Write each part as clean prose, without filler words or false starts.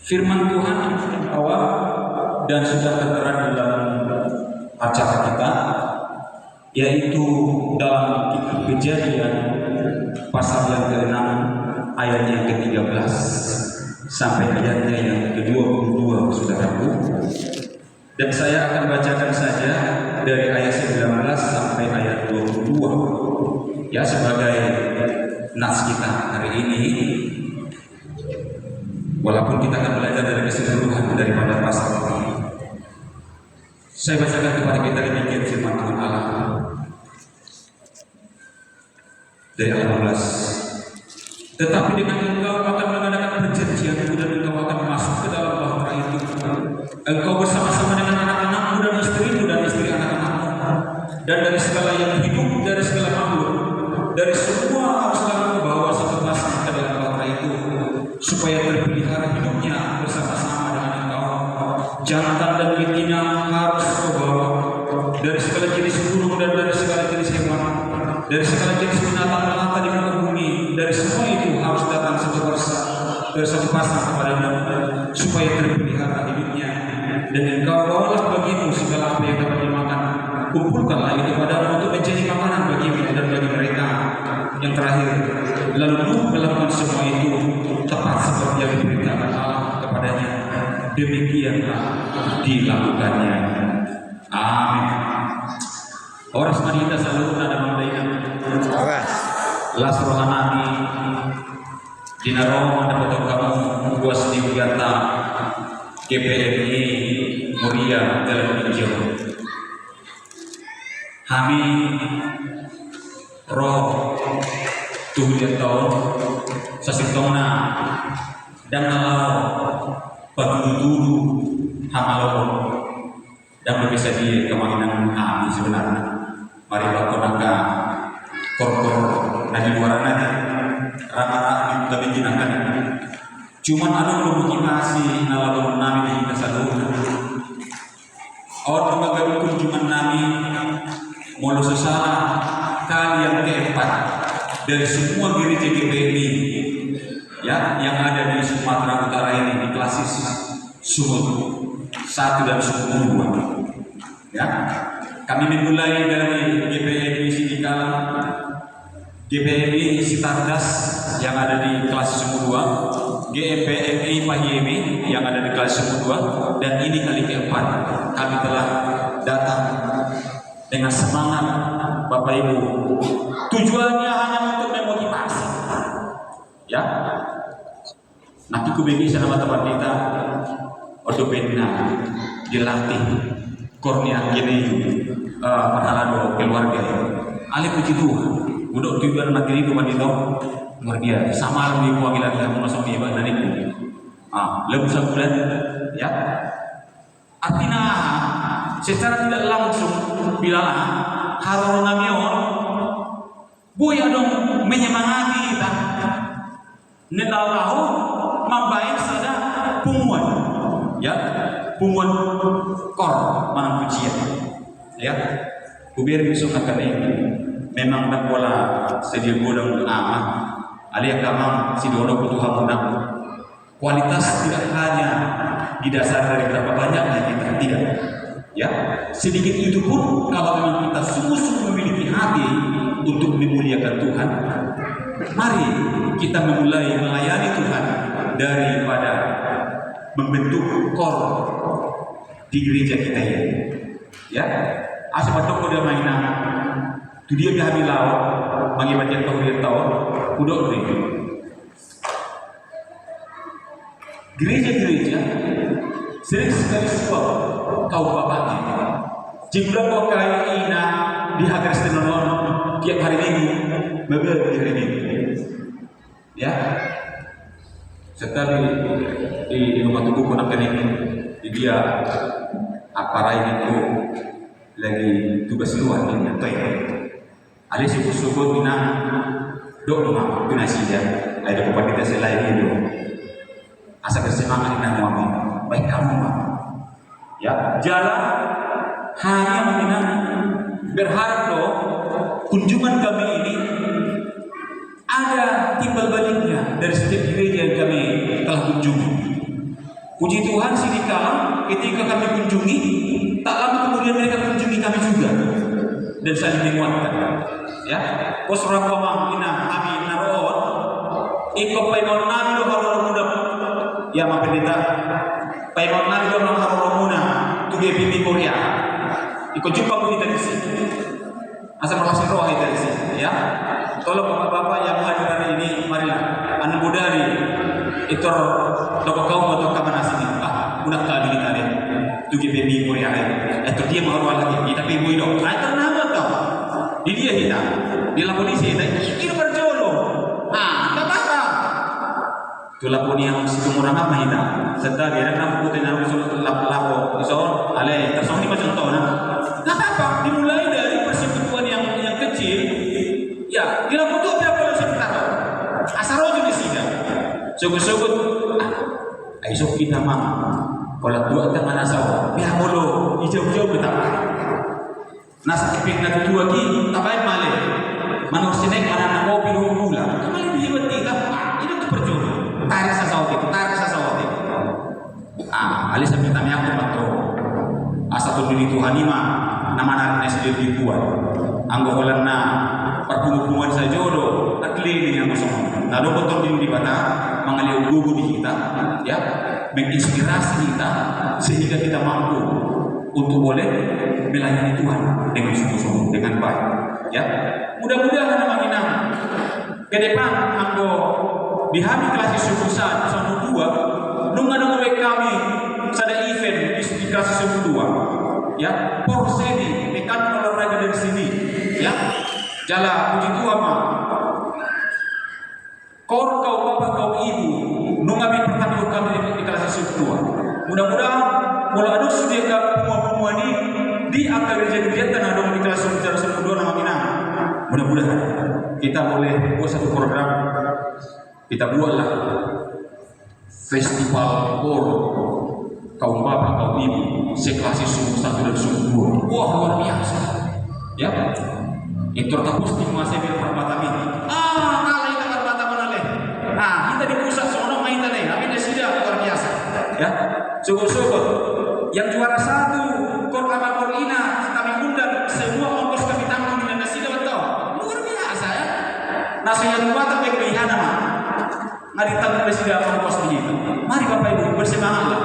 Firman Tuhan yang awal dan sudah tertera dalam acara kita, yaitu dalam kitab Kejadian pasal yang ke-6 ayat yang ke-13 sampai ayatnya yang ke-22, saudaraku. Dan saya akan bacakan saja dari ayat 19 sampai ayat 22 ya, sebagai nas kita hari ini. Walaupun kita akan belajar dari keseluruhan daripada pasal ini, saya bacakan kepada kita demikian firman Tuhan Allah dari ayat 18. Tetapi dengan engkau akan mengadakan perjanjianku dan engkau akan masuk ke dalam bahtera itu, engkau bersama-sama dengan anak-anakmu dan istrimu dan istri anak-anakmu, dan dari segala yang hidup, dari segala makhluk, dari semua harus kamu membawa satu pasang ke dalam bahtera itu, supaya terpelihara hidupnya bersama-sama dengan engkau. Jantan dan betina harus kau bawa dari segala jenis burung dan dari segala jenis hewan, dari segala jenis binatang melata di muka bumi. Dari semua itu harus datang satu pasang kepadanya, supaya terpelihara hidupnya. Dan engkau bawalah bagimu segala apa yang dapat dimakan, kumpulkanlah itu padamu untuk menjadi makanan bagimu dan bagi mereka. Yang terakhir, lalu Nuh melakukan semua itu tepat seperti yang diberitakan Allah kepadanya. Demikianlah dilakukannya. Amin. Orang semanita selalu ada memberikan las rohanani dinaro anda potong kamu buas di Ugata GPMI Muria dalam hijau. Kami roh tujuh tahun sasintongna dan kalau pagdududu hamalon dan bisa di kemanginan kami sebenarnya. Mari bakonaka korkor nadi luar nadi rata-rata kita menjinakkan. Cuman ada memotivasi nalabon nami di kita saluran. Orang bagai kunjungan nami mulu sesala kali yang keempat dari semua gereja GPMI ya yang ada di Sumatera Utara ini, di Klasis, Sumut 1 dan Sumut 2 ya. Kami memulai dari GPMI Sidikala, GPMI Sitardas yang ada di Klasis Sumut 2, GPMI Pahiemi yang ada di Klasis Sumut 2, dan ini kali keempat kami telah datang dengan semangat Bapak Ibu. Tujuannya hanya untuk memotivasi ya. Nanti kubegi sama teman kita Odopena dilatih kornia gini perhalado keluarga ali puji Tuhan udah tujuan materi itu itu luar biasa sama di panggilan yang masuk di ibadah itu lebih sebulan ya. Artinya secara tidak langsung bila harus namion buya dong menyemangati kita nedalahu membaik sada punguan ya, punguan kor manang pujian ya. Kubiar besok akan ini memang tak pola sedia godang aman alia kamang si dono butuh hamunam. Kualitas tidak hanya didasar dari berapa banyaknya kita, tidak ya. Sedikit itu pun kalau memang kita sungguh-sungguh memiliki hati untuk memuliakan Tuhan, mari kita memulai melayani Tuhan daripada membentuk kor di gereja kita ini ya. Asal toko dia mainan tu dia kami laut mengibatkan kau dia tahu udah ini gereja-gereja sering sekali sebab kau bapaknya jika kau kaya ina di hagar senonon tiap hari minggu beberapa hari minggu ya. Sekali di rumah tubuh pun akan ini dia aparai itu lagi tugas luar ini atau ya ali suku-suku bina dok rumah bina sida ada kepada kita selain itu asa bersemangat dan muami baik kamu ya. Jalan hanya mengenang berharap loh kunjungan kami ini ada timbal baliknya dari setiap gereja yang kami telah kunjungi. Puji Tuhan sidikala ketika kami kunjungi, tak lama kemudian mereka kunjungi kami juga dan saling menguatkan. Ya, pos orang pamang ina kami naroon, ikut paimon nami do haroro muda, ya ma pendeta, paimon nami do haroro muda, tu bibi Korea, ikut jumpa pun dari sini, asal relasi roh dari sini, ya. Tolong bapak-bapak yang hadir hari ini, marilah anu budari itu doko kaum atau kaman asing budak kali kita deh, tu bibi Korea, itu dia mau lagi, kita pibu itu, itu nama tau. Di dia kita, di Laponisi kita, ini berjolo. Ah, tak apa. Tu Laponi yang situ murah apa kita? Serta dia nak putih nak usul lapo, usul, ale, tersong ni macam tu nak. Tak apa. Dimulai dari persekutuan yang kecil, ya, di Lapo tu berapa orang sebentar? Asal rojo di sini. Sugut-sugut, esok kita mah. Kalau dua tangan asal, biar bolo, hijau-hijau betapa. Nasa kipik na tutua ki tabay male manor sinek mana na kopi do mula kemali bihibat kita itu tuh perjono tarik sa sawti ali sa minta aku matro asa to diri Tuhan ima nama na sendiri dibuat anggo holan na perhubungan sa jodoh atli yang kosong na do betul di bata mangaliw gugu di kita ya menginspirasi kita sehingga kita mampu untuk boleh melayani Tuhan dengan sungguh-sungguh, dengan baik. Ya, mudah-mudahan menginang ke depan anggo di hari kelas suku 1 sampai 2, nung ada kami sada event di kelas suku 2. Ya, porseni mekan olahraga dari sini. Ya, jala puji Tuhan mah. Kau bapak kau ibu, nung kami pertama kami di kelas suku 2. Mudah-mudahan kalau ada sudah semua di angka gereja-gereja dan ada di kelas secara semua nama kita. Mudah-mudahan kita boleh buat satu program, kita buatlah festival kor kaum bapak kaum ibu seklasi sumur 1 dan sumur 2. Wah luar biasa, ya. Itu tertapus di masa perbataan ini. Kalau kita perbataan mana leh? Kita di pusat sono main tadi, tapi dia sudah luar biasa, ya. Syukur-syukur yang juara 1 kor amal korina kami undang semua ongkos kami tanggung dengan nasi betul luar biasa ya. Nasi yang dua tapi kelebihan nama mari tanggung nasi ongkos begitu. Mari bapak ibu bersemangatlah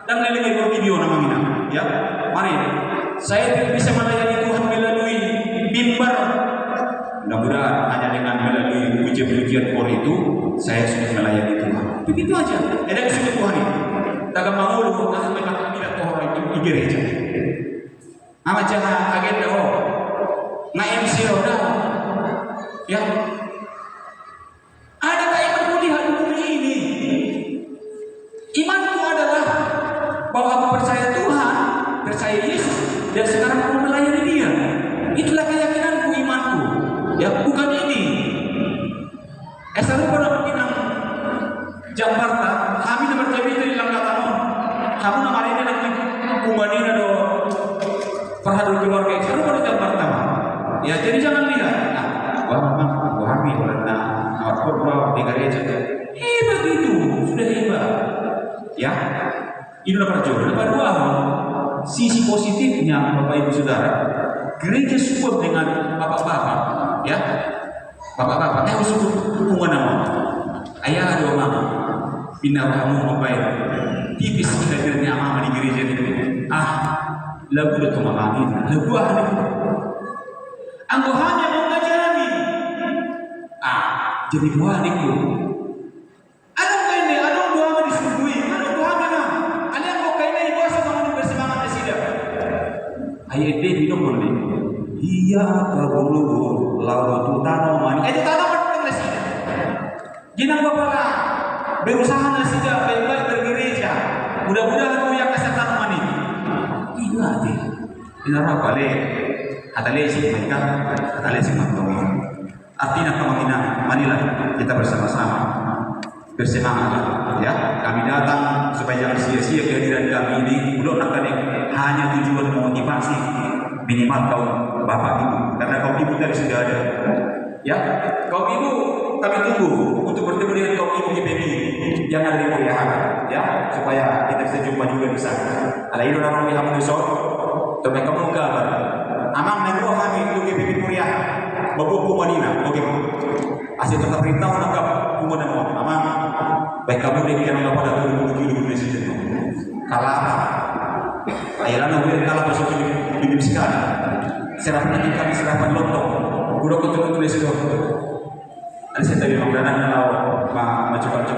dan lagi video nama kita ya. Mari saya bisa melayani Tuhan melalui mimbar. Mudah-mudahan hanya dengan melalui ujian-ujian kor itu saya sudah melayani Tuhan. Begitu aja. Ada kesulitan Tuhan ini. Dagang mangulu nak memang tidak orang itu di gereja. Ama jangan agenda na MC ya. Adakah iman melihat bumi ini? Imanku adalah bahwa aku percaya Tuhan, percaya Yesus, dan sekarang aku melayani Dia. Itulah keyakinanku, imanku. Ya, bukan ini. Esaru pada pinang Jakarta, kami nomor kami dari Langkatan. Kamu nama ini nanti kumanina do perhadul keluarga itu baru Jakarta. Ya, jadi jangan lihat. Gua hamil karena korban di gereja itu. Hebat itu, sudah hebat. Ya, itu nomor jodoh. Nomor 2, sisi positifnya Bapak Ibu Saudara, gereja support dengan bapak-bapak, ya. Bapak-bapak, harus hubungan nama. Ayah ada mama, pindah kamu membayar. Tipis hadirnya mama di gereja itu. Lagu udah kemalamin, lagu ahli. Anggo hanya mau ngajari. Jadi buah niku. Ada kene, ada buah disuguhi, ada buah mana? Ada kok kene di bawah sama bersemangat sida. Ayat dia hidup boleh. Iya kabulu lalu tanaman. Itu tanaman sida. Jinang bapak berusaha sida baik-baik bergereja. Mudah-mudahan yang kasih tanaman ini. Iya deh. Inara bale. Atale sih mereka, atale sih mantong. Artinya kemungkinan marilah kita bersama-sama bersemangat ya. Kami datang supaya jangan sia-sia kehadiran kami ini. Belum akan hanya tujuan memotivasi minimal kaum bapak ibu, karena kaum ibu tadi sudah ada. Ya, kaum ibu kami tunggu untuk bertemu dengan kaum ibu GPI yang ada di Puriahan, ya, supaya kita bisa jumpa juga di sana. Ada itu nama kami Hamid Yusuf, tapi kamu kabar? Amang negro kami untuk GPI Puriahan, babu Kumanina, oke? Asyik tetap perintah menangkap Kumanina, amang. Baik kamu dia kira nggak pada turun kilo presiden, kalah. Ayolah nabi kalah besok di sekali. Serapan nanti kami serapan lontong, udah ketemu tulis itu. Ada saya tadi makanan kalau macam-macam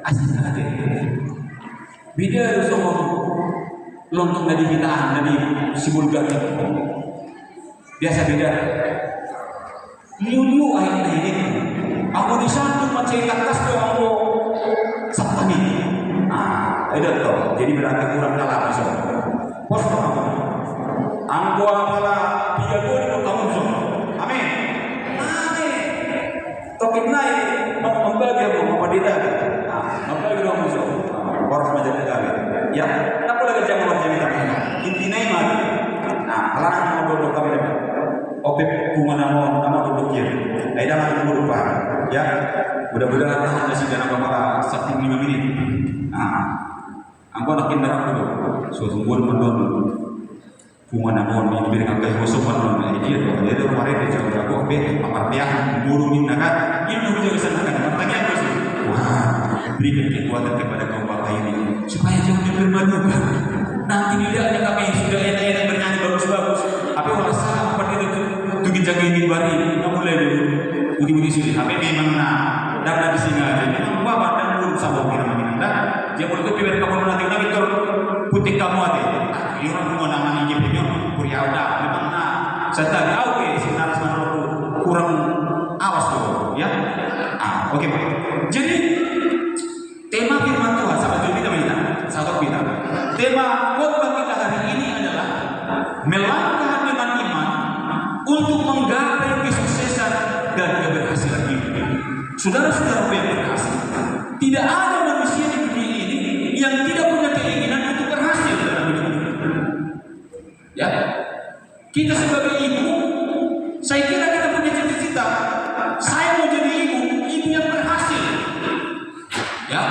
asal nanti. Beda semua lontong dari hitaan dari si bulgar. Biasa beda. Liu-liu akhirnya ini. Aku disambung macam atas tu aku sabtani. Ada tu. Jadi berarti kurang kalah besok. Pos apa? Angko apala piago di tahun semua. Amin. Topik naik membagi apa mempadita. Membagi dong musuh. Boros macam negara. Ya, apa lagi jangan orang jadi kami. Intinya mari. Alarang mau duduk kami dapat. Opep bunga nama duduk ya. Aida lagi berupa. Ya, mudah-mudahan tahan nasi dan apa satu 5 menit. Angko nak kinderang dulu. So sungguh mendon. Bunga namon ini berikan ke musuh non dia tu dia tu kemarin dia cakap aku be apa dia buru minta kan ini juga kesana kan pertanyaan tu wah berikan kekuatan kepada kaum bangsa ini supaya jangan dipermalukan nanti tidak ada kami sudah enak-enak bernyanyi bagus-bagus tapi kalau salah seperti itu tuh jaga ini bari nggak mulai dulu budi-budi sini tapi memang dan nanti singa jadi memang bawa dan mulut sabuk kira minanda dia mulut itu biar kamu nanti kalau putih kamu ada orang bunga nama ini Puriahan memang serta oke sinar kurang awas dulu ya oke Pak. Jadi tema firman Tuhan sahabat kita tema khotbah kita hari ini adalah melangkah dengan iman untuk menggapai kesuksesan dan keberhasilan hidup. Saudara-saudara yang berhasil, tidak ada manusia di dunia ini yang tidak punya keinginan untuk berhasil dalam hidup. Ya, kita sebagai ibu, saya kira kita punya cita-cita. Saya mau jadi ibu yang berhasil. Ya,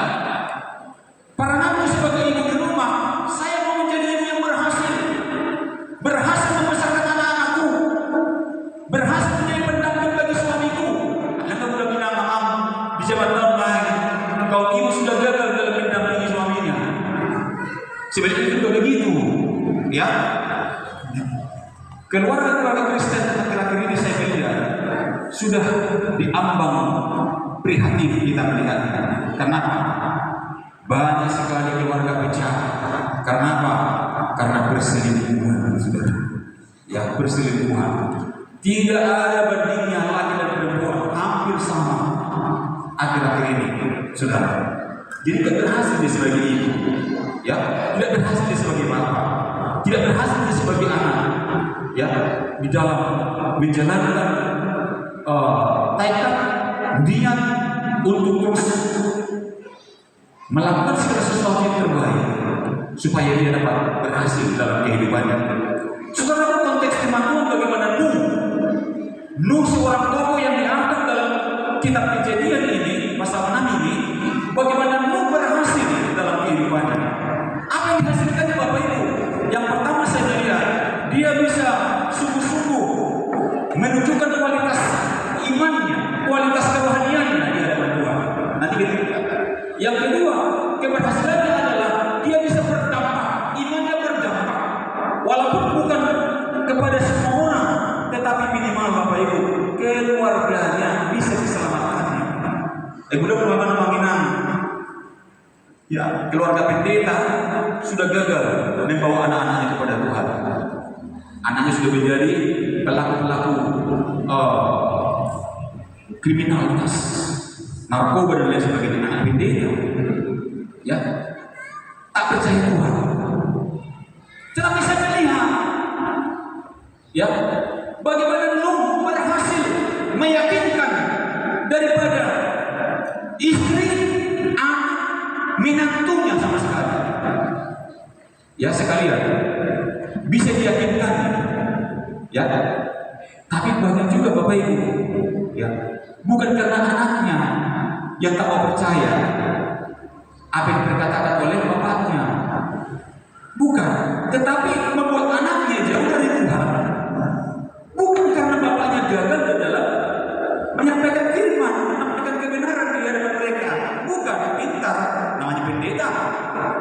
para nabi sebagai ibu di rumah, saya mau menjadi ibu yang berhasil membesarkan anak-anakku, berhasil menjadi pendamping bagi suamiku. Anda sudah bilang maaf di zaman tahun lagi, kau ibu sudah gagal dalam mendampingi suaminya. Sebenarnya juga begitu, ya. Keluarga Kristen akhir-akhir ini saya melihat sudah diambang prihatin kita melihat. Kenapa? Banyak sekali keluarga pecah. Karena apa? Karena perselingkuhan, saudara. Ya, perselingkuhan. Tidak ada bandingnya laki dan perempuan, hampir sama akhir-akhir ini, saudara. Jadi tidak berhasil dia sebagai ibu, ya, tidak berhasil dia sebagai bapak, tidak berhasil dia sebagai anak. Ya, di dalam menjalankan tekad niat untuk terus melakukan segala sesuatu yang terbaik supaya dia dapat berhasil dalam kehidupannya. Saudara, konteks firman Tuhan bagaimana Nuh seorang tokoh yang diangkat dalam kitab Kejadian ini pasal 6 ini, bagaimana Nuh berhasil dalam kehidupannya. Apa yang dihasilkan Bapak Ibu? Yang pertama saya lihat dia bisa sungguh-sungguh menunjukkan kualitas imannya, kualitas kerohaniannya di hadapan Tuhan. Nanti kita lihat. Yang kedua, keberhasilannya adalah dia bisa berdampak, imannya berdampak. Walaupun bukan kepada semua orang, tetapi minimal Bapak Ibu, keluarganya bisa diselamatkan. Mudah-mudahan menginang. Ya, keluarga pendeta sudah gagal membawa anak-anaknya kepada Tuhan. Anaknya sudah menjadi pelaku-pelaku kriminalitas, narkoba dan lain sebagainya. Anak pendeta, ya, tak percaya Tuhan. Tetapi saya melihat, ya, bagaimana Nuh berhasil meyakinkan daripada istri, anak, menantunya sama sekali. Ya, sekalian bisa diyakinkan, ya. Tapi banyak juga Bapak Ibu, ya. Bukan karena anaknya yang tak mau percaya apa yang diperkatakan oleh bapaknya, bukan, tetapi membuat anaknya jauh dari Tuhan. Bukan karena bapaknya gagal dalam menyampaikan firman, menyampaikan kebenaran di hadapan mereka. Bukan, pintar, namanya pendeta,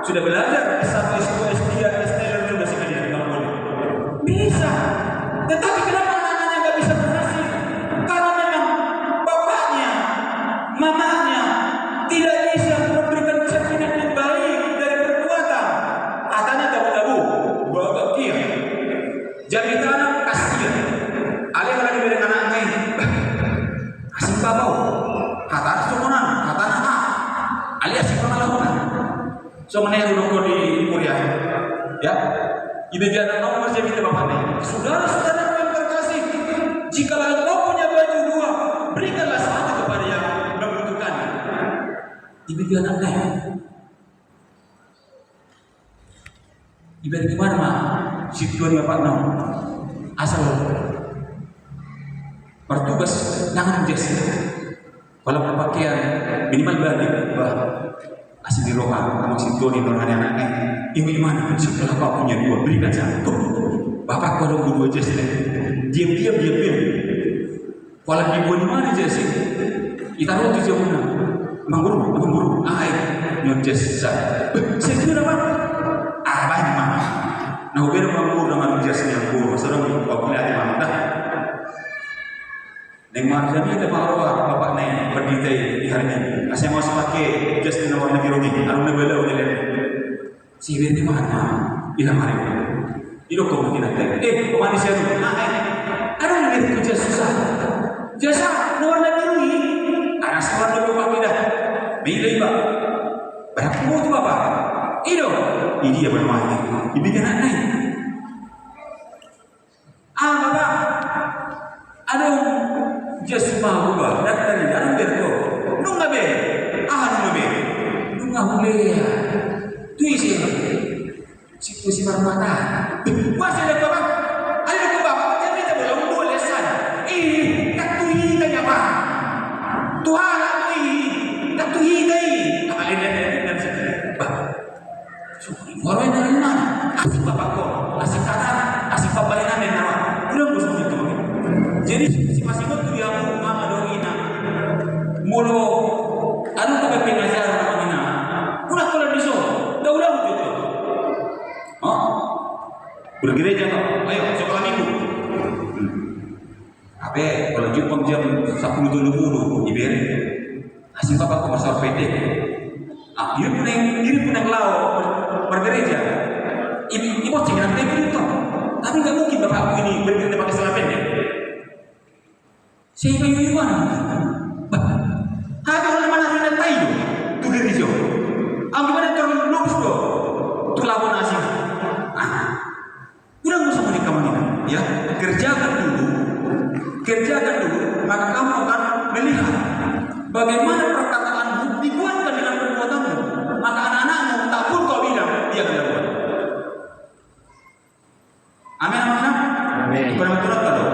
sudah belajar S1, S2, S3, S3 juga sekalian, kalau boleh. Bisa, tetapi kenapa anaknya nggak bisa berhasil? Karena memang bapaknya, mamanya tidak bisa memberikan cerminan yang baik dari perbuatan. Katanya tabu-tabu, bapak kia, jadi tanam kasihan. Alih lagi dari anaknya ini, kasih babau, kata sokonan, kata anak, alias si pengalaman. Soalnya udah di kuliah, ya. Ibu jangan nomor jadi bapaknya. Saudara-saudara yang terkasih, jika engkau punya baju dua, berikanlah satu kepada yang membutuhkannya. Ibu jangan naik. Ibu dari mana mah? Situ bapak nom. Asal bertugas jangan jasa. Kalau berpakaian minimal balik, bah. Asal di roha, kamu situ di orang anaknya. Ibu mana? Setelah bapak punya dua, berikan satu. Bapak kalau dua jas, diam. Kalau ibu di mana jas? Kita roti jauh mana? Mengguru. Nyon jas saya. Saya kira apa? Banyak mana? Nah, udah mengguru dengan jas yang guru. Serang bapak lihat mana dah? Neng marja ni kita bawa bapak neng berdiri di hari ini. Saya mau pakai jas di nomor negeri ini. Arum nebela udah lihat. Si di mana? Hilang hari ini. Itu kau mungkin ada. Manusia tu. Arum nebela jas susah. Jasa nomor negeri ini. Anak sekolah dulu pakai dah. Bila iba. Berapa tu bapak? Itu. Ini dia bermain. Dibikin anak. Bapak. Aduh. Just mahua, datang dalam berko, nunggu be, nunggu be, nunggu boleh ya, tu isi, si marmata, masih ada apa? Ada apa? Jadi kita belum boleh sana, tak tuhi tanya apa? Tuhan tak tuhi dai, dan bah, orang yang mana? Asik bapak kau, asik kata, asik pabainan dan nama, belum bersama itu. Jadi si masih tu dia mama doina. Mulu anu ka pengajar namanya. Udah kalau diso, dah udah gitu. Bergereja kau. Ayo sekolah minggu. Abe kalau jumpa jam 10.20 diberi. Asyik bapak kau masuk PT. Diri pun yang lau bergereja. Ibu jangan tembel itu. Tapi nggak mungkin bapakku ini bergereja pakai celana pendek. Saya ingin mana? Ada orang mana hendak tahu tu gereja. Angkat mana turun lupus do, tu lawan asing. Kurang usah menikah mana? Ya, kerjakan dulu, maka kamu akan melihat bagaimana perkataanmu dikuatkan dengan perbuatanmu. Maka anak-anakmu tak pun kau bilang dia akan lakukan. Amin.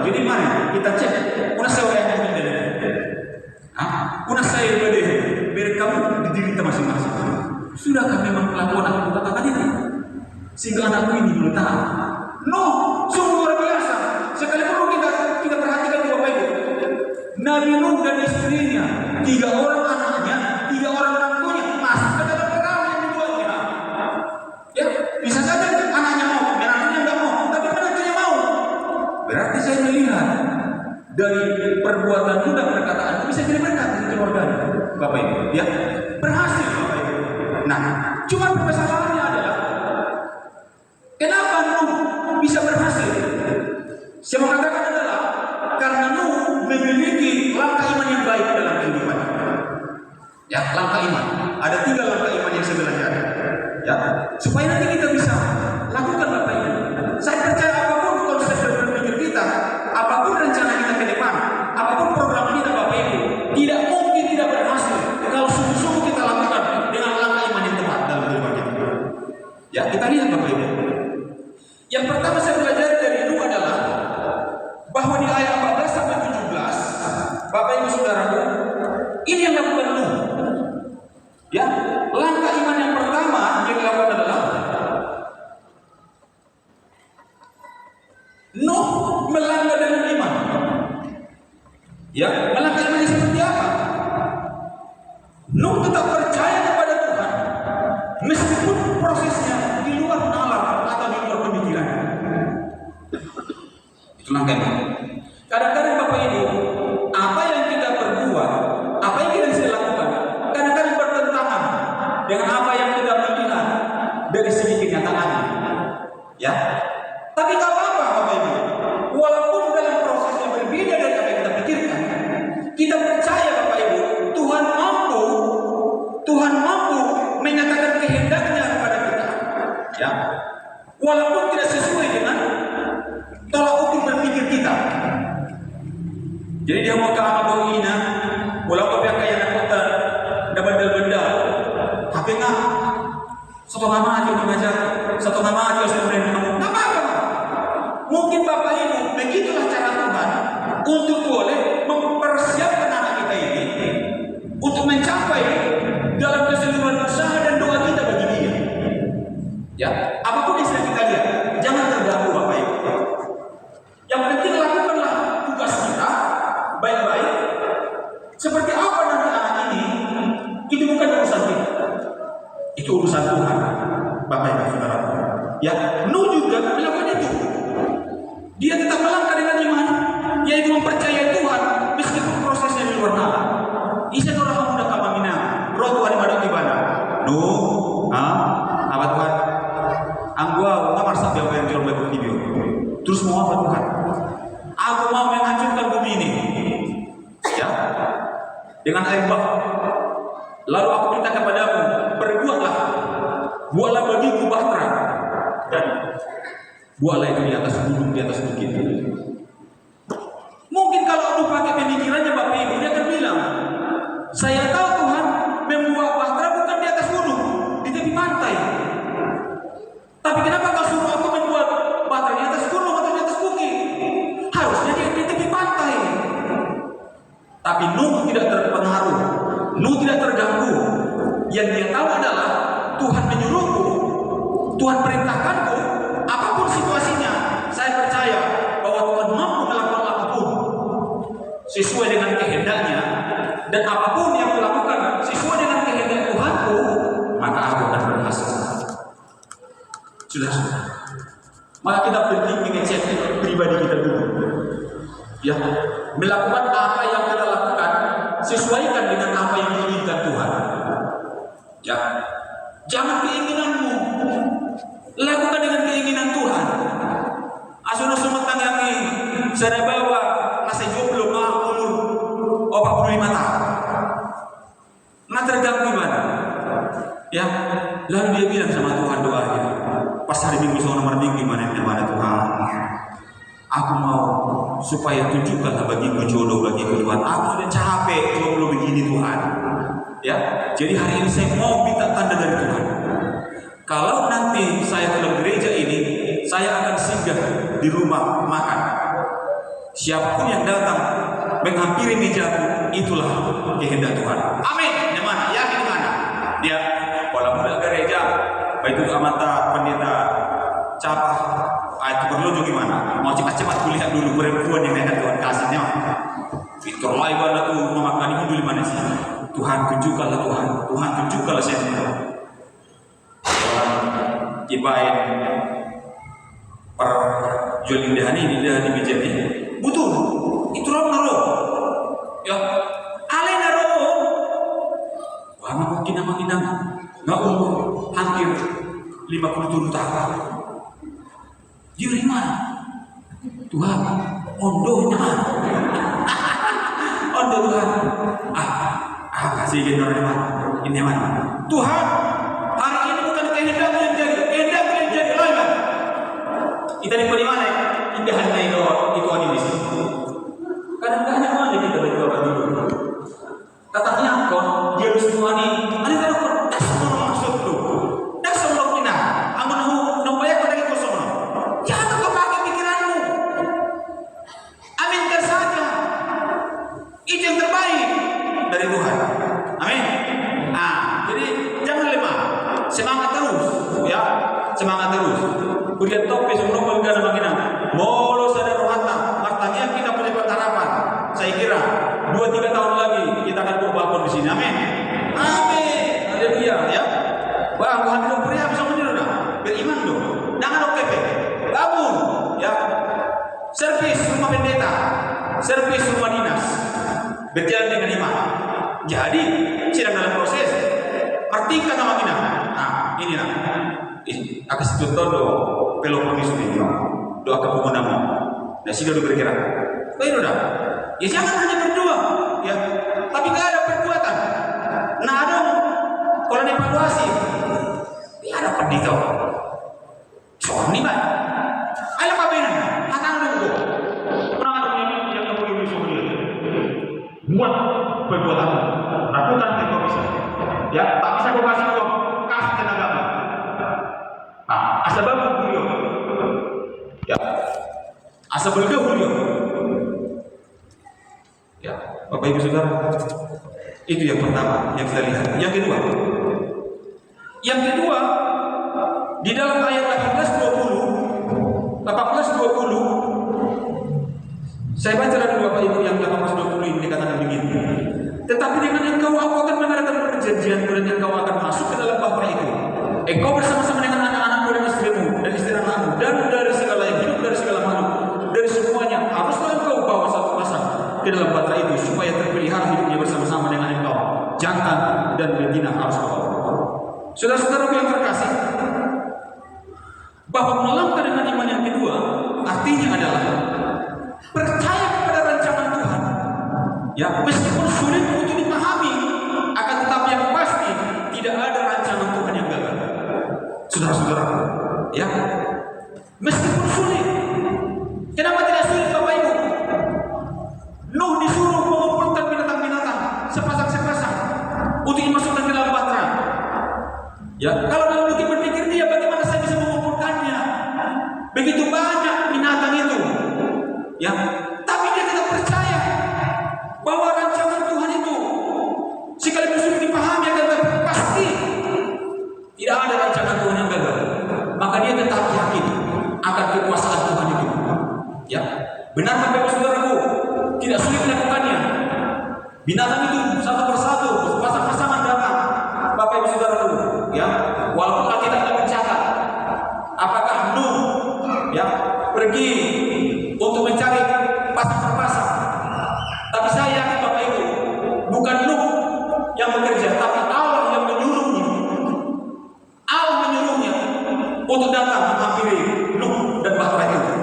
Jadi mari kita cek. Una saya beri kamu di diri kita masing-masing. Sudahkah memang kelakuan aku katakan itu? Sehingga anakku ini belum tahu. No, sungguh luar biasa. Sekalipun kita perhatikan di Bapak Ibu. Nabi Nuh dan istrinya, 3 orang anaknya, 3 orang menantunya masuk ke dalam perahu yang dibuatnya. Ya, bisa saja anaknya mau, menantunya enggak mau, tapi menantunya mau. Berarti saya melihat dari perbuatanmu dan perkataanmu bisa jadi berkat di keluarganya, Bapak Ibu. Ya, berhasil Bapak Ibu. Nah, cuma permasalahannya adalah kenapa Nuh bisa berhasil? Saya mengatakan adalah karena Nuh memiliki langkah iman yang baik dalam kehidupannya. Ya, langkah iman. Ada 3 langkah iman yang sebenarnya ada. Ya, supaya nanti kita bisa lakukan Bapak Ibu. Saya percaya apapun konsep berpikir kita, apapun rencana kita ke depan, apapun program kita Bapak Ibu, tidak mungkin tidak berhasil kalau sungguh-sungguh kita lakukan dengan langkah iman yang tepat dalam kehidupan kita. Ya, kita lihat Bapak Ibu. Yang pertama saya belajar dari Nuh adalah bahwa di ayat 14 sampai 17, Bapak Ibu Ya, langkah iman yang pertama yang dilakukan adalah Nuh melangkah dengan iman. Ya, melangkah iman seperti apa? Nuh tetap percaya kepada Tuhan meskipun prosesnya di luar nalar atau di luar pemikiran. Itu langkah iman. Kadang-kadang Bapak Ibu, apa yang kita perbuat, apa yang kita bisa lakukan, kadang-kadang bertentangan dengan apa yang kita melihat dari segi kenyataan. Ya, tapi nggak apa-apa Bapak Ibu. Walaupun dalam proses yang berbeda dari apa yang kita pikirkan, kita percaya Bapak Ibu, Tuhan mampu menyatakan kehendaknya kepada kita. Ya, walaupun tidak sesuai dengan tolak ukur berpikir kita. Jadi dia mau kamu ina, walaupun pihak kaya kota, dapat benda, tapi nggak satu nama aja mengajar, satu nama aja sebenarnya kamu, nggak apa-apa. Mungkin Bapak Ibu begitulah cara Tuhan untuk boleh mempersiapkan anak kita ini untuk mencapai dalam keseluruhan usaha dan doa kita bagi dia. Ya, apapun yang sedang kita lihat, jangan terganggu Bapak Ibu. Yang penting lakukanlah tugas kita baik-baik. Seperti apa nanti anak ini, itu bukan urusan kita, itu urusan Tuhan. Bapak Ibu Saudara, ya, Nuh juga melakukan itu. Dia tetap melangkah dengan iman, yaitu mempercayai Tuhan meskipun prosesnya di luar nalar. Isa orang muda kamamina, roh Tuhan ibadah ibadah. Nuh, apa Tuhan? Anggua ngamar sampai apa yang jual bagi video. Terus mau apa Tuhan? Aku mau menghancurkan bumi ini. Ya, dengan air bah. Lalu aku minta kepadamu, berbuatlah, buatlah bagiku bahtera dan buatlah itu di atas gunung, di atas bukit. Mungkin kalau Nuh pakai pemikirannya Bapak Ibu, dia akan bilang, saya tahu Tuhan membuat bahtera bukan di atas gunung, di tepi pantai. Tapi kenapa kau suruh aku membuat bahtera di atas gunung atau di atas bukit? Harusnya di tepi pantai. Tapi Nuh tidak terpengaruh, Nuh tidak terganggu. Yang dia tahu adalah Tuhan menyuruhku, Tuhan perintahkanku, apapun situasinya, saya percaya bahwa Tuhan mampu melakukan apapun sesuai dengan kehendaknya, dan apapun yang kulakukan sesuai dengan kehendak Tuhanku, maka aku akan berhasil. Sudah. Maka kita penting mengecek pribadi kita dulu. Ya, melakukan apa yang kita lakukan sesuaikan dengan apa yang diinginkan Tuhan. Ya, jangan keinginanmu, lakukan dengan keinginan Tuhan. Asuno sumatang yang saya bawa nasi jomblo umur 45 tahun. Nggak terganggu mana? Ya, lalu dia bilang sama Tuhan doanya. Pas hari Minggu sama nomor minggu mana Tuhan? Aku mau supaya tunjukkanlah bagiku jodoh bagiku Tuhan. Aku sudah capek jomblo begini Tuhan. Ya, jadi hari ini saya mau minta tanda dari Tuhan. Kalau nanti saya dalam gereja ini, saya akan singgah di rumah makan. Siapapun yang datang menghampiri mejaku, itulah kehendak Tuhan. Amin. Gimana? Yakin mana? Dia kalau muda gereja, baik itu amata pendeta capah, itu perlu gimana? Mau cepat-cepat kulihat dulu perempuan yang ada Tuhan kasihnya. Itu mulai pada tuh memakan itu dulu mana sih? Tuhan tunjukkanlah Tuhan, Tuhan tunjukkanlah saya Tuhan. Ibain per jualin dahani ini dahani meja ini butuh itu orang naro ya alay naro wah mungkin nama nggak umur hampir 57 tahun dia dari mana Tuhan ondonya ondo Tuhan kasih gini orang ini mana Tuhan hari ini bukan kehendak yang jadi kehendak yang jadi lain kita di mana indahan na itu di situ kadang-kadang mana kita berdoa dulu tatanya kon dia harus tuani ada kalau kon das maksud lu das Allah kina amun nang banyak pada itu semua jangan kau pakai pikiranmu aminkan saja itu yang terbaik dari Tuhan amin jadi Kurian tope sebelum pelgana makina. Molo sadar rohata, martanya kita punya harapan. Saya kira 2-3 tahun lagi kita akan berbalkon di sini. Amin. Amin. Haleluya ya. Wah, Tuhan hidup pria bisa meniru dah. Beriman dong. Jangan okepe. Bangun ya. Servis rumah pendeta, servis rumah dinas. Berjalan dengan iman. Jadi sedang dalam proses. Artikan sama kita. Nah, inilah. Akan contoh do Peloponnesus ini. Doa kepemenangan. Nah, sudah bergerak. Baik dah. Ya jangan hanya berdoa, ya. Tapi tidak ada perbuatan. Nah, ada kalau evaluasi. Ya ada pendeta. Soal ni pak. Ayo apa benar? Hatang dulu. Pernah ada yang kamu ini semua. Buat perbuatan. Lakukan tidak bisa. Ya, tak bisa kau kasih uang, kasih tenaga. Ah, asal bagus beliau. Ya, asal beliau. Ya, Bapak Ibu Saudara, itu yang pertama yang kita lihat. Yang kedua, di dalam ayat 18-20, saya baca lagi Bapak Ibu yang 18-20 ini dikatakan begini. Tetapi dengan engkau aku akan mengadakan perjanjian dan engkau akan masuk ke dalam bahtera itu. Engkau bersama-sama dengan anak-anakmu dan istrimu dan istri anakmu dan dari segala yang hidup dari segala makhluk dari semuanya haruslah engkau bawa satu pasang ke dalam bahtera itu supaya terpelihara hidupnya bersama-sama dengan engkau. Jantan dan betina harus kau bawa. Saudara-saudaraku yang terkasih, bahwa melangkah dengan iman yang kedua artinya adalah percaya kepada rancangan Tuhan. Ya, meskipun sulit untuk dipahami, akan tetapi yang pasti tidak ada rancangan Tuhan yang gagal. Saudara-saudara, ya, meskipun sulit, kenapa tidak sulit Bapak Ibu? Nuh disuruh mengumpulkan binatang-binatang sepasang-sepasang untuk dimasukkan ke dalam bahtera. Ya, kalau dalam hati berpikir dia bagaimana saya bisa mengumpulkannya? Begitu banyak binatang itu, ya, tapi dia tidak percaya bahwa rancangan Tuhan itu sekalipun sulit dipahami akan pasti tidak ada rancangan Tuhan yang gagal. Maka dia tetap yakin akan kekuasaan Tuhan itu. Ya, benar Bapak Ibu Saudaraku, tidak sulit melakukannya. Binatang itu satu persatu, pasang-pasangan datang. Bapak Ibu Saudaraku, ya, walaupun Alkitab tidak mencatat apakah Nuh ya pergi untuk mencari pasang per pasang. Tapi saya yakin Bapak Ibu, bukan Nuh yang bekerja, tapi Allah yang menyuruhnya. Allah menyuruhnya untuk datang menghampiri Nuh dan bahtera itu.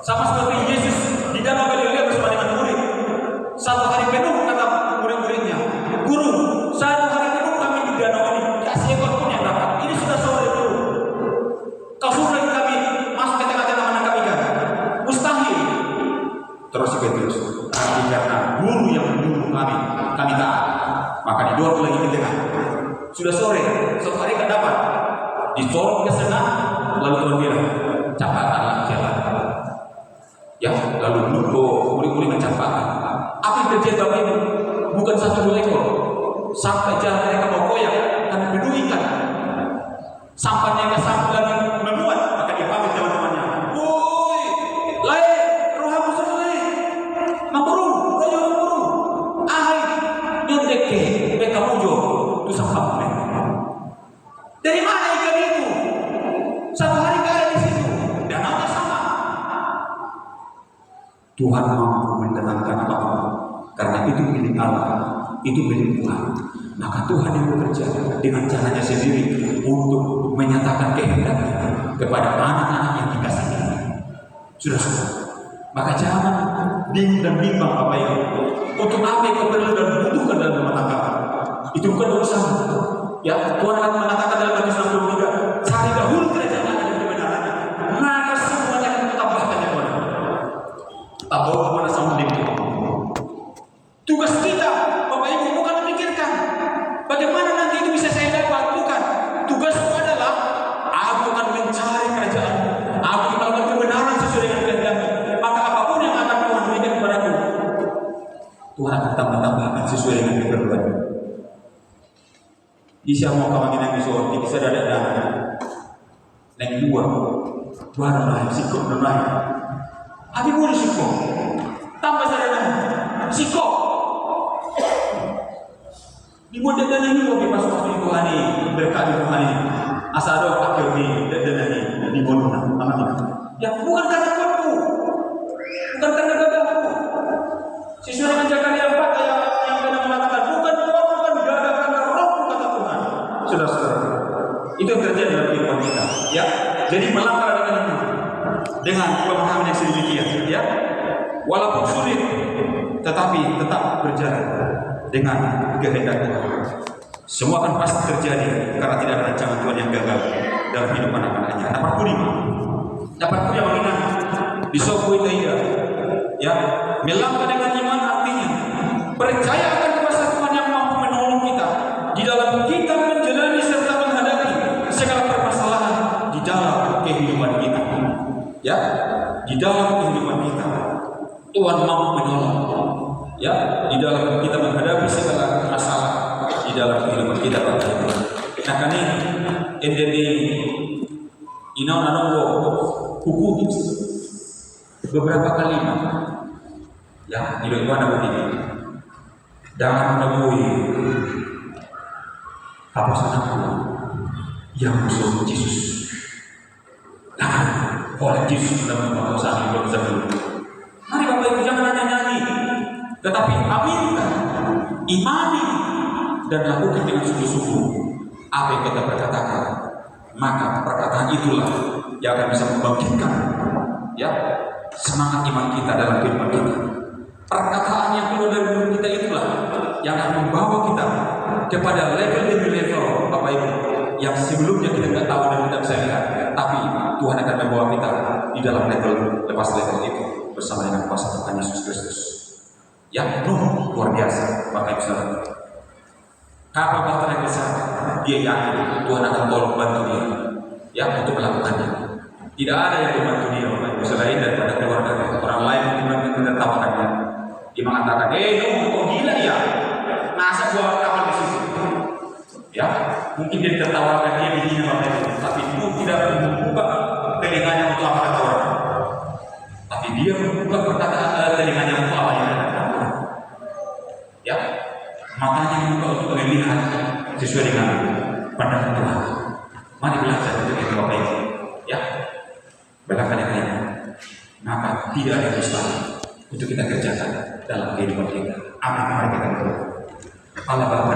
Sama seperti Yesus di Danau Galilea bersama dengan murid. Satu hari penuh kata murid-muridnya, Guru, satu hari penuh kami di danau ini, tak seekor pun yang dapat. Ini sudah sore Guru. Kau suruh kami masuk ke tengah-tengah mana kami kan? Mustahil. Terus Petrus, tapi karena Guru yang menyuruh kami taat. Maka didorong lagi ke tengah. Sudah sore, satu hari kan dapat. Didorong ke sana, lalu Tuhan bilang, capatlah jalan. Ya, lalu murid-murid mencampakkan. Apa yang terjadi Bapak Ibu? Bukan 1-2 ekor. Sampai jalan mereka mau koyak karena penuh ikan. Sampahnya nggak sampai lagi memuat, maka dia panggil teman-temannya. Woi, lai, rohamu selesai. Mamburu, royo mamburu. Ahai, nyondeke, mereka mujo, itu sampah mereka. Dari mana ikan itu? Satu hari gak ada di situ. Danaunya sama. Tuhan mampu mendatangkan apapun. Karena itu milik Allah, itu milik Tuhan. Maka Tuhan yang bekerja dengan caranya sendiri untuk menyatakan kehendaknya kepada anak-anak yang dikasihi. Sudah. Maka jangan bingung dan bimbang Bapak Ibu. Untuk apa yang kau perlu dan butuhkan dalam rumah tangga? Itu bukan urusan. Ya, Tuhan akan mengatakan dalam Matius 63, cari dahulu kerajaan Allah dan kebenarannya, maka semuanya akan ditambahkan ya Tuhan. Tak bawa kepada sambung tugas kita, Bapak Ibu, bukan memikirkan bagaimana nanti itu bisa saya dapat. Bukan. Tugasku adalah aku akan mencari kerajaan, aku akan melakukan kebenaran sesuai dengan kehendaknya. Maka apapun yang akan Tuhan berikan kepadaku, Tuhan akan tambah-tambahkan sesuai dengan keperluan. Isya mau kamu yang bisa, bisa ada neng dua, Warna sikok donai. Abi boleh sikok. Tambah saya sikok. Di muda dan ini kok pas waktu Tuhan ini berkat Tuhan ini. Asal doa pakai di dan ini di bodoh amat ini. Ya bukan karena kuatku, bukan karena gagahku. Sesuai dengan Zakaria 4 ayat yang kena mengatakan bukan kuat, bukan gagah karena rohku kata Tuhan. Saudara-saudara, itu yang terjadi dalam kehidupan kita. Ya, jadi melangkah dengan itu, dengan pemahaman yang sedemikian. Ya, walaupun sulit, tetapi tetap berjalan dengan kehendak Tuhan. Semua akan pasti terjadi karena tidak ada rancangan Tuhan yang gagal dalam kehidupan anak-anaknya. Dapat kuliah mengingat di soku itu ya, melangkah dengan iman artinya percaya akan kuasa Tuhan yang mampu menolong kita di dalam kita menjalani serta menghadapi segala permasalahan di dalam kehidupan kita. Ya, di dalam kehidupan kita Tuhan mampu menolong. Ya, di dalam kita menghadapi segala masalah di dalam kehidupan kita. Nah, kani endeni inau nanonggo hukum beberapa kalimat ya di mana begini. Jangan menemui hapus anakku yang musuh Yesus. Jangan oleh Yesus sudah menghapus anakku sebelum. Mari Bapak Ibu jangan hanya nyanyi, tetapi aminkan, imani, dan lakukan dengan sungguh-sungguh apa yang kita berkatakan. Maka perkataan itulah yang akan bisa membangkitkan ya semangat iman kita dalam kehidupan kita. Perkataan yang keluar dari mulut kita itulah yang akan membawa kita kepada level demi level, Bapak Ibu, yang sebelumnya kita tidak tahu dan tidak bisa lihat, tapi Tuhan akan membawa kita di dalam level lepas level itu bersama dengan kuasa Tuhan Yesus Kristus. Yang luar biasa, Bapak Ibu Saudara. Kapal bahtera yang besar, dia yakin Tuhan akan tolong bantu dia, ya untuk melakukannya. Tidak ada yang membantu dia, Bapak Ibu selain daripada keluarga orang lain yang menertawakannya. Dia mengatakan, kok gila ya? Masa buat kapal di situ? Ya, mungkin dia tertawakan dia dihina Bapak Ibu, tapi itu tidak membuka telinganya untuk apa kata orang. Tapi dia membuka perkataan telinganya untuk apa yang ada. Ya, matanya membuka untuk melihat sesuai dengan pandangan Tuhan. Mari belajar untuk itu Bapak Ibu. Ya, belajar dengan ini. Maka tidak ada yang mustahil untuk kita kerjakan dalam kehidupan kita. Amin. Mari kita berdoa. Allah Bapa